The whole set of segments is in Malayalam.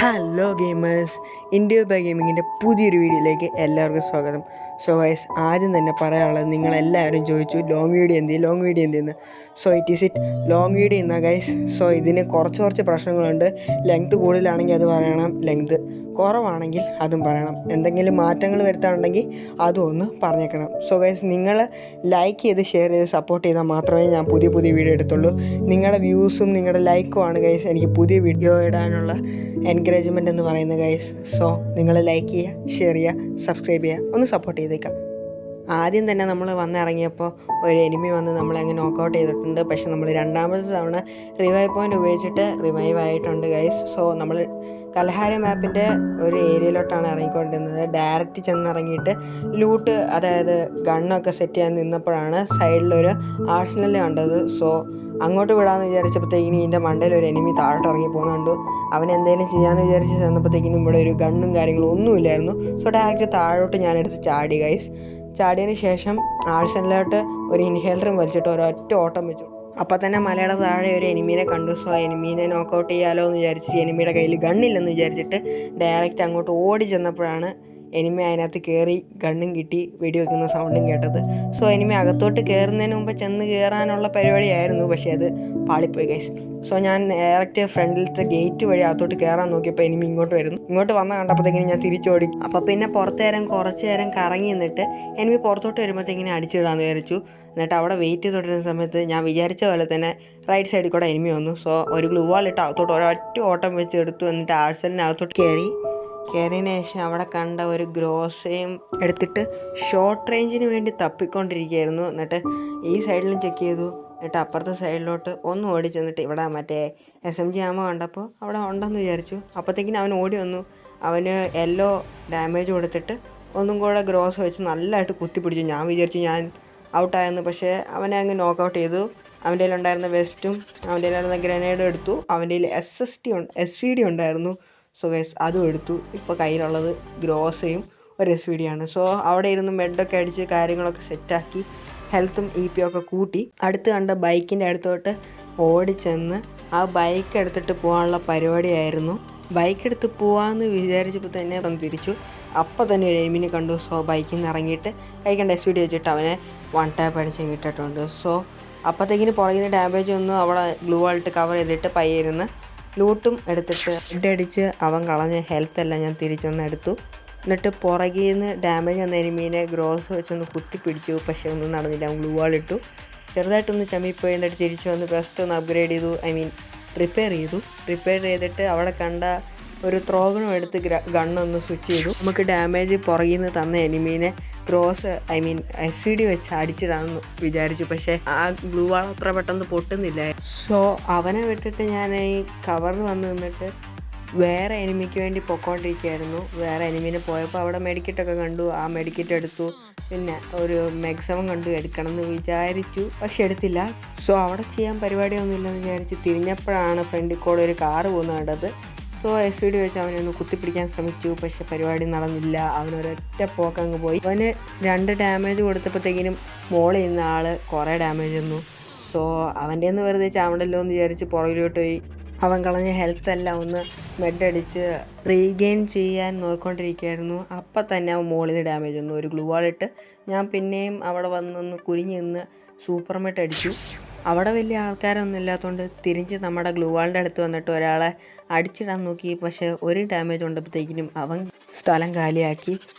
ഹലോ ഗെയിമേഴ്സ്, ഇന്ത്യ ബൈ ഗെയിമിങ്ങിൻ്റെ പുതിയൊരു വീഡിയോയിലേക്ക് എല്ലാവർക്കും സ്വാഗതം. സോ ഗൈസ്, ആദ്യം തന്നെ പറയാനുള്ളത്, നിങ്ങളെല്ലാവരും ചോദിച്ചു ലോങ് വീഡിയോ എന്തെന്ന്. സോ ഇറ്റ് ലോങ് വീഡിയോ എന്നാ ഗൈസ്. സോ ഇതിന് കുറച്ച് പ്രശ്നങ്ങളുണ്ട്. ലെങ്ത് കൂടുതലാണെങ്കിൽ അത് പറയണം, ലെങ്ത് കുറവാണെങ്കിൽ അതും പറയണം. എന്തെങ്കിലും മാറ്റങ്ങൾ വരുത്താനുണ്ടെങ്കിൽ അതും ഒന്ന് പറഞ്ഞേക്കണം. സോ ഗൈസ്, നിങ്ങൾ ലൈക്ക് ചെയ്ത് ഷെയർ ചെയ്ത് സപ്പോർട്ട് ചെയ്താൽ മാത്രമേ ഞാൻ പുതിയ വീഡിയോ എടുത്തുള്ളൂ. നിങ്ങളുടെ വ്യൂസും നിങ്ങളുടെ ലൈക്കും ആണ് ഗൈസ് എനിക്ക് പുതിയ വീഡിയോ ഇടാനുള്ള എൻകറേജ്മെൻ്റ് എന്ന് പറയുന്നത് ഗൈസ്. സോ നിങ്ങൾ ലൈക്ക് ചെയ്യുക, ഷെയർ ചെയ്യുക, സബ്സ്ക്രൈബ് ചെയ്യുക, ഒന്ന് സപ്പോർട്ട് ചെയ്തേക്കാം. ആദ്യം തന്നെ നമ്മൾ വന്നിറങ്ങിയപ്പോൾ ഒരു എനിമി വന്ന് നമ്മളെ അങ്ങ് നോക്കൗട്ട് ചെയ്തിട്ടുണ്ട്. പക്ഷെ നമ്മൾ രണ്ടാമത്തെ തവണ റിവൈവ് പോയിൻ്റ് ഉപയോഗിച്ചിട്ട് റിവൈവ് ആയിട്ടുണ്ട് ഗൈസ്. സോ നമ്മൾ കൽഹാര മാപ്പിൻ്റെ ഒരു ഏരിയയിലോട്ടാണ് ഇറങ്ങിക്കൊണ്ടിരുന്നത്. ഡയറക്റ്റ് ചെന്നിറങ്ങിയിട്ട് ലൂട്ട്, അതായത് ഗണ്ണൊക്കെ സെറ്റ് ചെയ്യാൻ നിന്നപ്പോഴാണ് സൈഡിലൊരു ആർസണൽ കണ്ടത്. സോ അങ്ങോട്ട് വിടാമെന്ന് വിചാരിച്ചപ്പോഴത്തേക്കിനും ഇതിൻ്റെ മണ്ടയിൽ ഒരു എനിമി താഴോട്ട് ഇറങ്ങി പോകുന്നുണ്ട്. അവൻ എന്തെങ്കിലും ചെയ്യാമെന്ന് വിചാരിച്ച് ചെന്നപ്പോഴത്തേക്കിനും ഇവിടെ ഒരു ഗണ്ണും കാര്യങ്ങളും ഒന്നുമില്ലായിരുന്നു. സോ ഡയറക്റ്റ് താഴോട്ട് ഞാനെടുത്ത് ചാടി ഗൈസ്. ചാടിയതിന് ശേഷം ആർസണലിലോട്ട് ഒരു ഇൻഹേലറും വലിച്ചിട്ട് ഒരൊറ്റ ഓട്ടം വെച്ചു. അപ്പോൾ തന്നെ മലയുടെ താഴെ ഒരു എനിമീനെ കണ്ടു. സോ എനിമീനെ നോക്കൗട്ട് ചെയ്യാലോ എന്ന് വിചാരിച്ച്, എനിമിയുടെ കയ്യിൽ ഗണ്ണില്ലെന്ന് വിചാരിച്ചിട്ട് ഡയറക്റ്റ് അങ്ങോട്ട് ഓടി ചെന്നപ്പോഴാണ് എനിമി അതിനകത്ത് കയറി ഗണ്ണും കിട്ടി വെടിവെക്കുന്ന സൗണ്ടും കേട്ടത്. സോ എനിമി അകത്തോട്ട് കയറുന്നതിന് മുമ്പ് ചെന്ന് കയറാനുള്ള പരിപാടിയായിരുന്നു, പക്ഷേ അത് പാളിപ്പോയി ഗൈസ്. സോ ഞാൻ ഡയറക്റ്റ് ഫ്രണ്ടിലത്തെ ഗേറ്റ് വഴി അകത്തോട്ട് കയറാൻ നോക്കിയപ്പോൾ എനിമി ഇങ്ങോട്ട് വന്ന കണ്ടപ്പോഴത്തേക്കിനും ഞാൻ തിരിച്ചോടി. അപ്പോൾ പിന്നെ കുറച്ച് നേരം കറങ്ങി നിന്നിട്ട് എനിമി പുറത്തോട്ട് വരുമ്പോഴത്തേക്കിനും അടിച്ചിടാമെന്ന് വിചാരിച്ചു. എന്നിട്ട് അവിടെ വെയിറ്റ് ചെയ്തുകൊണ്ടിരുന്ന സമയത്ത് ഞാൻ വിചാരിച്ച പോലെ തന്നെ റൈറ്റ് സൈഡിൽ കൂടെ എനിമി വന്നു. സോ ഒരു ഗ്ലൂ വാൾ ഇട്ട് അകത്തോട്ട് ഒരൊറ്റ ഓട്ടം വെച്ച് എടുത്തു. എന്നിട്ട് ആഴ്സലിന് അകത്തോട്ട് കയറിയതിന് ശേഷം അവിടെ കണ്ട ഒരു ഗ്രോസയും എടുത്തിട്ട് ഷോർട്ട് റേഞ്ചിന് വേണ്ടി തപ്പിക്കൊണ്ടിരിക്കുകയായിരുന്നു. എന്നിട്ട് ഈ സൈഡിലും ചെക്ക് ചെയ്തു. എന്നിട്ട് അപ്പുറത്തെ സൈഡിലോട്ട് ഒന്ന് ഓടി ചെന്നിട്ട് ഇവിടെ മറ്റേ SMG ആമോ കണ്ടപ്പോൾ അവിടെ ഉണ്ടെന്ന് വിചാരിച്ചു. അപ്പോഴത്തേക്കിനും അവൻ ഓടി വന്നു. അവന് യെല്ലോ ഡാമേജ് കൊടുത്തിട്ട് ഒന്നും കൂടെ ഗ്രോസ് വെച്ച് നല്ലതായിട്ട് കുത്തിപ്പിടിച്ചു. ഞാൻ വിചാരിച്ചു ഞാൻ ഔട്ടായെന്ന്. പക്ഷേ അവനെ അങ്ങ് നോക്കൗട്ട് ചെയ്തു. അവൻ്റെ കയ്യിലുണ്ടായിരുന്ന വെസ്റ്റും അവൻ്റെ കയ്യിലുണ്ടായിരുന്ന ഗ്രനേഡും എടുത്തു. അവൻ്റെ കയ്യിൽ SVD ഉണ്ടായിരുന്നു. സോ ഗൈസ്, അതും എടുത്തു. ഇപ്പോൾ കയ്യിലുള്ളത് ഗ്രോസയും ഒരു SVD ആണ്. സോ അവിടെ ഇരുന്ന് മെഡൊക്കെ അടിച്ച് കാര്യങ്ങളൊക്കെ സെറ്റാക്കി ഹെൽത്തും EP ഒക്കെ കൂട്ടി അടുത്ത് കണ്ട ബൈക്കിൻ്റെ അടുത്തോട്ട് ഓടിച്ചെന്ന് ആ ബൈക്ക് എടുത്തിട്ട് പോകാനുള്ള പരിപാടിയായിരുന്നു. ബൈക്ക് എടുത്ത് പോകാമെന്ന് വിചാരിച്ചപ്പോൾ തന്നെ തിരിച്ചു. അപ്പോൾ തന്നെ ഒരു എനിമിനെ കണ്ടു. സോ ബൈക്കിൽ നിന്ന് ഇറങ്ങിയിട്ട് കൈക്കണ്ട SVD വെച്ചിട്ട് അവനെ 1 ടാപ്പ് അടിച്ച് കിട്ടിയിട്ടുണ്ട്. സോ അപ്പോഴത്തേക്കിന് പുറകിന് ഡാമേജ് ഒന്നും അവിടെ ഗ്ലൂ ആയിട്ട് കവർ ചെയ്തിട്ട് പയ്യിരുന്ന് ലൂട്ടും എടുത്തിട്ട് അടിച്ച് അവൻ കളഞ്ഞ ഹെൽത്തെല്ലാം ഞാൻ തിരിച്ചൊന്ന് എടുത്തു. എന്നിട്ട് പുറകിൽ നിന്ന് ഡാമേജ് വന്ന എനിമീനെ ഗ്രോസ് വെച്ചൊന്ന് കുത്തിപ്പിടിച്ചു. പക്ഷേ ഒന്നും നടന്നില്ല. അവൻ ഗ്ലൂ വാൾ ഇട്ടു, ചെറുതായിട്ടൊന്ന് ചമ്മിപ്പോയി. എന്നിട്ട് തിരിച്ചു വന്ന് ബെസ്റ്റ് ഒന്ന് അപ്ഗ്രേഡ് ചെയ്തു, റിപ്പയർ ചെയ്തിട്ട് അവിടെ കണ്ട ഒരു ത്രോഗണും എടുത്ത് ഗണ്ണൊന്ന് സ്വിച്ച് ചെയ്തു. നമുക്ക് ഡാമേജ് പുറകിൽ നിന്ന് തന്ന എനിമീനെ SVD വെച്ച് അടിച്ചിടാമെന്ന് വിചാരിച്ചു. പക്ഷേ ആ ഗ്ലൂ വാൾ അത്ര പെട്ടെന്ന് പൊട്ടുന്നില്ല. സോ അവനെ വിട്ടിട്ട് ഞാൻ ഈ കവറിൽ വന്ന് നിന്നിട്ട് വേറെ എനിമിക്ക് വേണ്ടി പൊക്കോണ്ടിരിക്കുകയായിരുന്നു. വേറെ എനിമീനെ പോയപ്പോൾ അവിടെ മെഡിക്കറ്റൊക്കെ കണ്ടു. ആ മെഡിക്കറ്റ് എടുത്തു. പിന്നെ ഒരു മാക്സിമം കണ്ടു എടുക്കണം എന്ന് വിചാരിച്ചു, പക്ഷെ എടുത്തില്ല. സോ അവിടെ ചെയ്യാൻ പരിപാടിയൊന്നുമില്ലെന്ന് വിചാരിച്ച് തിരിഞ്ഞപ്പോഴാണ് ഫ്രണ്ടിൽ കൂടെ ഒരു കാറ് പോകുന്നത് കണ്ടത്. സോ SVD വെച്ച് അവനൊന്ന് കുത്തിപ്പിടിക്കാൻ ശ്രമിച്ചു, പക്ഷെ പരിപാടി നടന്നില്ല. അവനൊരൊറ്റ പോക്കങ്ങ് പോയി. അവന് 2 ഡാമേജ് കൊടുത്തപ്പോഴത്തേക്കിനും മോളിൽ നിന്ന ആൾ കുറേ ഡാമേജ് തന്നു. സോ അവൻ്റെ നിന്ന് വെറുതെ ചാവണ്ടല്ലോ എന്ന് വിചാരിച്ച് പുറകിലോട്ട് പോയി. അവൻ കളഞ്ഞ ഹെൽത്തെല്ലാം ഒന്ന് മെഡടിച്ച് റീഗെയിൻ ചെയ്യാൻ നോക്കിക്കൊണ്ടിരിക്കുകയായിരുന്നു. അപ്പം തന്നെ അവൻ മോളിൽ നിന്ന് ഡാമേജ് വന്നു. ഒരു ഗ്ലൂ വാളിട്ട് ഞാൻ പിന്നെയും അവിടെ വന്നൊന്ന് കുനിഞ്ഞ് നിന്ന് സൂപ്പർ മെഡ് അടിച്ചു. അവിടെ വലിയ ആൾക്കാരൊന്നും ഇല്ലാത്തതുകൊണ്ട് തിരിച്ച് നമ്മുടെ ഗ്ലൂ വാളിൻ്റെ അടുത്ത് വന്നിട്ട് ഒരാളെ അടിച്ചിടാൻ നോക്കി. പക്ഷേ ഒരു ഡാമേജ് കൊണ്ടപ്പോഴത്തേക്കിനും അവൻ സ്ഥലം കാലിയാക്കി.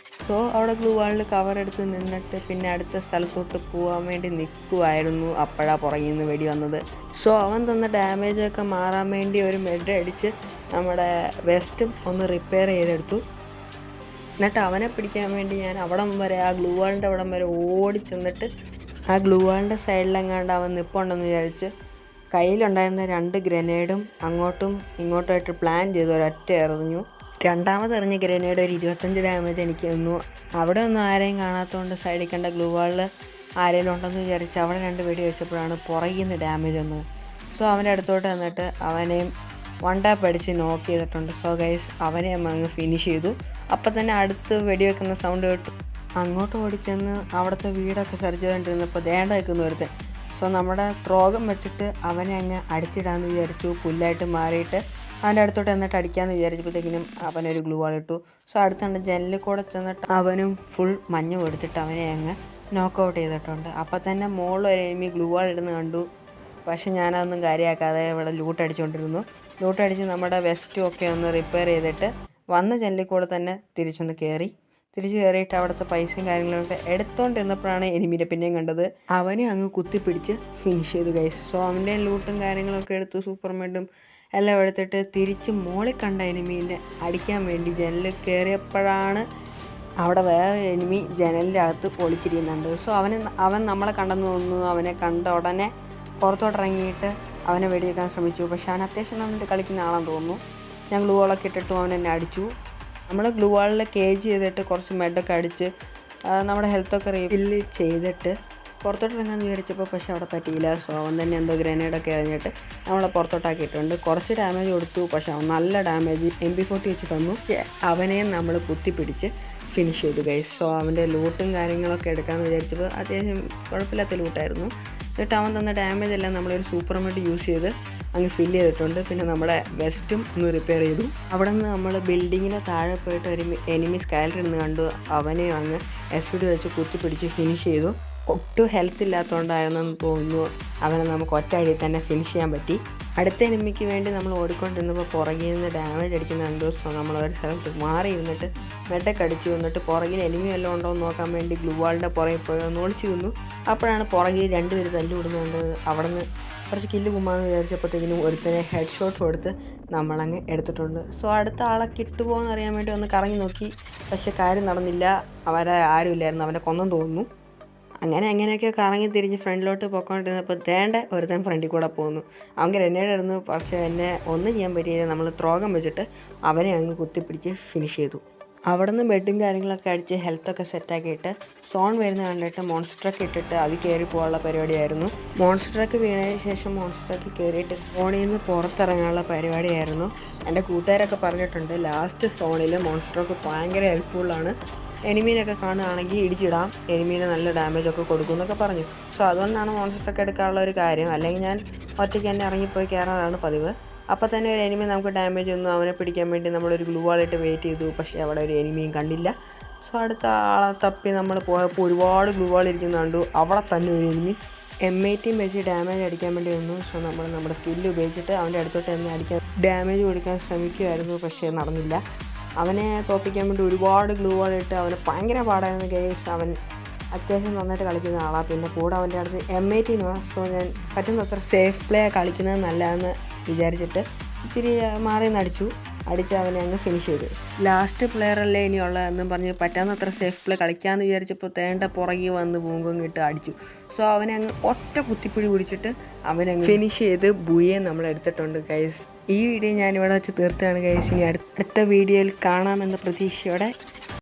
സോ അവിടെ ഗ്ലൂ വാളിൽ കവർ എടുത്ത് നിന്നിട്ട് പിന്നെ അടുത്ത സ്ഥലത്തോട്ട് പോകാൻ വേണ്ടി നിൽക്കുമായിരുന്നു. അപ്പോഴാണ് പുറകിൽ നിന്ന് വെടി വന്നത്. സോ അവൻ തന്ന ഡാമേജൊക്കെ മാറാൻ വേണ്ടി ഒരു മെഡ് അടിച്ച് നമ്മുടെ വെസ്റ്റും ഒന്ന് റിപ്പയർ ചെയ്തെടുത്തു. എന്നിട്ട് അവനെ പിടിക്കാൻ വേണ്ടി ഞാൻ ആ ഗ്ലൂ വാളിൻ്റെ അവിടം വരെ ഓടി ചെന്നിട്ട് ആ ഗ്ലൂ വാളിൻ്റെ സൈഡിലെങ്ങാണ്ട് അവൻ നിൽപ്പുണ്ടെന്ന് വിചാരിച്ച് കയ്യിലുണ്ടായിരുന്ന 2 ഗ്രനേഡും അങ്ങോട്ടും ഇങ്ങോട്ടുമായിട്ട് പ്ലാൻ ചെയ്ത് ഒരൊറ്റ എറിഞ്ഞു. രണ്ടാമത് എറിഞ്ഞ ഗ്രനേഡ് ഒരു 25 ഡാമേജ് എനിക്ക് തന്നു. അവിടെ ഒന്നും ആരെയും കാണാത്തതുകൊണ്ട് സൈഡിൽ കണ്ട ഗ്ലൂ വാളിൽ ആരെങ്കിലും ഉണ്ടെന്ന് വിചാരിച്ച് അവിടെ 2 വെടി വെച്ചപ്പോഴാണ് പുറകിൽ നിന്ന് ഡാമേജ് വന്നത്. സോ അവൻ്റെ അടുത്തോട്ട് വന്നിട്ട് അവനെയും 1 ടാപ്പ് അടിച്ച് നോക്ക് ചെയ്തിട്ടുണ്ട്. സോ ഗൈസ്, അവനെ അങ്ങ് ഫിനിഷ് ചെയ്തു. അപ്പം തന്നെ അടുത്ത് വെടിവെക്കുന്ന സൗണ്ട് കേട്ടു. അങ്ങോട്ട് ഓടിച്ചെന്ന് അവിടുത്തെ വീടൊക്കെ സെർച്ച് ചെയ്തുകൊണ്ടിരുന്നപ്പോൾ ദേണ്ട വെക്കുന്ന ഒരുത്തൻ. സോ നമ്മുടെ ത്രോഗം വെച്ചിട്ട് അവനെ അങ്ങ് അടിച്ചിടാമെന്ന് വിചാരിച്ചു. പുല്ലായിട്ട് മാറിയിട്ട് അവൻ്റെ അടുത്തോട്ട് എന്നിട്ട് അടിക്കാമെന്ന് വിചാരിച്ചപ്പോഴത്തേക്കിനും അവനൊരു ഗ്ലൂ വാൾ ഇട്ടു. സോ അടുത്തുണ്ട് ജനലിൽ കൂടെ ചെന്നിട്ട് അവനും ഫുൾ മഞ്ഞ് കൊടുത്തിട്ട് അവനെ അങ്ങ് നോക്ക് ഔട്ട് ചെയ്തിട്ടുണ്ട്. അപ്പം തന്നെ മുകളിൽ ഒരു എനിമി ഗ്ലൂ വാൾ ഇടുന്ന കണ്ടു. പക്ഷെ ഞാനതൊന്നും കാര്യമാക്കാതെ ഇവിടെ ലൂട്ട് അടിച്ചുകൊണ്ടിരുന്നു. ലൂട്ട് അടിച്ച് നമ്മുടെ വെസ്റ്റും ഒക്കെ ഒന്ന് റിപ്പയർ ചെയ്തിട്ട് വന്ന ജനലിൽ കൂടെ തന്നെ തിരിച്ച് കയറിയിട്ട് അവിടുത്തെ പൈസയും കാര്യങ്ങളൊക്കെ എടുത്തുകൊണ്ടിരുന്നപ്പോഴാണ് എനിമിനെ പിന്നെയും കണ്ടത്. അവനെ അങ്ങ് കുത്തിപ്പിടിച്ച് ഫിനിഷ് ചെയ്തു ഗൈസ്. സോ അവൻ്റെ ലൂട്ടും കാര്യങ്ങളൊക്കെ എടുത്തു, സൂപ്പർ മെഡും എല്ലാം എടുത്തിട്ട് തിരിച്ച് മോളിൽ കണ്ട എനിമീനെ അടിക്കാൻ വേണ്ടി ജനലിൽ കയറിയപ്പോഴാണ് അവിടെ വേറെ എനിമി ജനലിൻ്റെ അകത്ത് ഒളിച്ചിരിക്കുന്നുണ്ട്. സോ അവൻ നമ്മളെ കണ്ടെന്ന് തോന്നുന്നു. അവനെ കണ്ട ഉടനെ പുറത്തോട്ടിറങ്ങിയിട്ട് അവനെ വെടിവെക്കാൻ ശ്രമിച്ചു. പക്ഷെ അവൻ അത്യാവശ്യം നന്നായിട്ട് കളിക്കുന്ന ആളാന്ന് തോന്നുന്നു. ഞാൻ ഗ്ലൂ വാളൊക്കെ ഇട്ടിട്ടും അവൻ എന്നെ അടിച്ചു. നമ്മൾ ഗ്ലൂ വാളിൽ കേജ് ചെയ്തിട്ട് കുറച്ച് മെഡൊക്കെ അടിച്ച് നമ്മുടെ ഹെൽത്തൊക്കെ റീഫില്ല് ചെയ്തിട്ട് പുറത്തോട്ടിറങ്ങാമെന്ന് വിചാരിച്ചപ്പോൾ പക്ഷെ അവിടെ പറ്റിയില്ല. സോ അവൻ തന്നെ എന്തോ ഗ്രനേഡൊക്കെ എറിഞ്ഞിട്ട് നമ്മളെ പുറത്തോട്ടാക്കിയിട്ടുണ്ട്. കുറച്ച് ഡാമേജ് കൊടുത്തു, പക്ഷെ അവൻ നല്ല ഡാമേജ് MP40 വെച്ച് തന്നു. അവനെ നമ്മൾ കുത്തിപ്പിടിച്ച് ഫിനിഷ് ചെയ്തു ഗൈസ്. സോ അവൻ്റെ ലൂട്ടും കാര്യങ്ങളൊക്കെ എടുക്കാമെന്ന് വിചാരിച്ചപ്പോൾ അത്യാവശ്യം കുഴപ്പമില്ലാത്ത ലൂട്ടായിരുന്നു. എന്നിട്ട് അവൻ തന്ന ഡാമേജ് എല്ലാം നമ്മളൊരു സൂപ്പർ മെഡ് യൂസ് ചെയ്ത് അങ്ങ് ഫില്ല് ചെയ്തിട്ടുണ്ട്. പിന്നെ നമ്മുടെ വെസ്റ്റും ഒന്ന് റിപ്പയർ ചെയ്തു. അവിടെ നിന്ന് നമ്മൾ ബിൽഡിങ്ങിന് താഴെ പോയിട്ട് ഒരു എനിമി സ്കൈലർ ഇരുന്ന് കണ്ടു. അവനെ അങ്ങ് SVD വെച്ച് കുത്തിപ്പിടിച്ച് ഫിനിഷ് ചെയ്തു. ഒട്ടും ഹെൽത്ത് ഇല്ലാത്തതുകൊണ്ടായിരുന്നെന്ന് തോന്നുന്നു അവനെ നമുക്ക് ഒറ്റ അടിയിൽ തന്നെ ഫിനിഷ് ചെയ്യാൻ പറ്റി. അടുത്ത എനിമിക്ക് വേണ്ടി നമ്മൾ ഓടിക്കൊണ്ടിരുന്നപ്പോൾ പുറകിൽ നിന്ന് ഡാമേജ് അടിക്കുന്നുണ്ട്. സോ നമ്മൾ ഒരു സ്ഥലത്ത് മാറി ഇരുന്നിട്ട് മെഡൊക്കെ അടിച്ചു. എന്നിട്ട് പുറകിൽ എനിമി വല്ലതും ഉണ്ടോ എന്ന് നോക്കാൻ വേണ്ടി ഗ്ലൂ വാളിൻ്റെ പുറകെ പോയി ഒന്ന് ഒളിച്ചു നിന്നു. അപ്പോഴാണ് പുറകിൽ രണ്ടുപേര് തല്ലുവിടുന്നുണ്ട്. അവിടെ നിന്ന് കുറച്ച് കില്ല് കുമ്മാന്ന് വിചാരിച്ചപ്പോഴത്തേക്കിനും ഒരുത്തനെ ഹെഡ് ഷോട്ട് കൊടുത്ത് നമ്മളങ്ങ് എടുത്തിട്ടുണ്ട്. സോ അടുത്ത ആളെ കിട്ടുമോ എന്ന് അറിയാൻ വേണ്ടി ഒന്ന് കറങ്ങി നോക്കി. പക്ഷെ കാര്യം നടന്നില്ല. അവരെ ആരുമില്ലായിരുന്നു, അവനെ കൊന്നെന്ന് തോന്നുന്നു. അങ്ങനെയൊക്കെ കറങ്ങി തിരിഞ്ഞ് ഫ്രണ്ടിലോട്ട് പോയിക്കൊണ്ടിരുന്നപ്പോൾ ദേണ്ട ഒരുത്തൻ ഫ്രണ്ടിൽ കൂടെ പോകുന്നു. അവൻ ഗ്രനേഡായിരുന്നു, പക്ഷേ എന്നെ ഒന്നും ചെയ്യാൻ പറ്റിയില്ല. നമ്മൾ ത്രോഗം വെച്ചിട്ട് അവനെ അങ്ങ് കുത്തിപ്പിടിച്ച് ഫിനിഷ് ചെയ്തു. അവിടെ നിന്ന് ബെഡും കാര്യങ്ങളൊക്കെ അടിച്ച് ഹെൽത്തൊക്കെ സെറ്റാക്കിയിട്ട് സോൺ വരുന്ന കണ്ടിട്ട് മോൺസ്റ്റർ ട്രക്ക് ഇട്ടിട്ട് അത് കയറി പോകാനുള്ള പരിപാടിയായിരുന്നു. മോൺസ്റ്റർ ട്രക്ക് വീണതിന് ശേഷം മോൺസ്റ്റർ ട്രക്ക് കയറിയിട്ട് സോണിൽ നിന്ന് പുറത്തിറങ്ങാനുള്ള പരിപാടിയായിരുന്നു. എൻ്റെ കൂട്ടുകാരൊക്കെ പറഞ്ഞിട്ടുണ്ട് ലാസ്റ്റ് സോണിൽ മോൺസ്റ്റർ ട്രക്ക് ഭയങ്കര ഹെൽപ്ഫുള്ളാണ്. എനിമീനൊക്കെ കാണുകയാണെങ്കിൽ ഇടിച്ചിടാം, എനിമീനെ നല്ല ഡാമേജൊക്കെ കൊടുക്കും എന്നൊക്കെ പറഞ്ഞു. സോ അതുകൊണ്ടാണ് മോൺസ്റ്റർ ട്രക്ക് എടുക്കാനുള്ള ഒരു കാര്യം. അല്ലെങ്കിൽ ഞാൻ ഒറ്റയ്ക്ക് തന്നെ ഇറങ്ങിപ്പോയി കയറാനാണ് പതിവ്. അപ്പോൾ തന്നെ ഒരു എനിമി നമുക്ക് ഡാമേജ് ഒന്നും അവനെ പിടിക്കാൻ വേണ്ടി നമ്മളൊരു ഗ്ലൂ വാളിട്ട് വെയിറ്റ് ചെയ്തു. പക്ഷേ അവിടെ ഒരു എനിമിയും കണ്ടില്ല. സോ അടുത്ത ആളെ തപ്പി നമ്മൾ പോയപ്പോൾ ഒരുപാട് ഗ്ലൂ വാൾ ഇരിക്കുന്ന കണ്ടു. അവിടെ തന്നെ ഒരു എനിമി M18 വെച്ച് ഡാമേജ് അടിക്കാൻ വേണ്ടി വന്നു. സോ നമ്മൾ നമ്മുടെ സ്കില്ല് ഉപയോഗിച്ചിട്ട് അവൻ്റെ അടുത്തോട്ട് തന്നെ അടിക്കാൻ ഡാമേജ് കൊടുക്കാൻ ശ്രമിക്കുമായിരുന്നു. പക്ഷേ നടന്നില്ല. അവനെ തോപ്പിക്കാൻ വേണ്ടി ഒരുപാട് ഗ്ലൂ വാൾ ഇട്ട് അവന് ഭയങ്കര പാടായിരുന്നു ഗൈസ്. അവൻ അത്യാവശ്യം നന്നായിട്ട് കളിക്കുന്ന ആളാണ്. പിന്നെ കൂടെ അവൻ്റെ അടുത്ത് M18 സോ ഞാൻ പറ്റുന്നത്ര സേഫ് പ്ലേ കളിക്കുന്നത് നല്ലതെന്ന് വിചാരിച്ചിട്ട് ഇച്ചിരി മാറി നടിച്ചു. അടിച്ച് അവനെ അങ്ങ് ഫിനിഷ് ചെയ്തു. ലാസ്റ്റ് പ്ലെയറല്ലേ ഇനിയുള്ളതെന്നും പറഞ്ഞ് പറ്റാവുന്നത്ര സേഫ് പ്ലേ കളിക്കാമെന്ന് വിചാരിച്ചപ്പോൾ തേണ്ട പുറകെ വന്ന് പൂങ്കൊങ്ങിട്ട് അടിച്ചു. സോ അവനെ അങ്ങ് ഒറ്റ കുത്തിപ്പിടി പിടിച്ചിട്ട് അവനങ്ങ് ഫിനിഷ് ചെയ്ത് ബുയെ നമ്മൾ എടുത്തിട്ടുണ്ട് ഗൈസ്. ഈ വീഡിയോ ഞാനിവിടെ വെച്ച് തീർത്താണ് ഗൈസ്. ഇനി അടുത്ത വീഡിയോയിൽ കാണാമെന്ന പ്രതീക്ഷയോടെ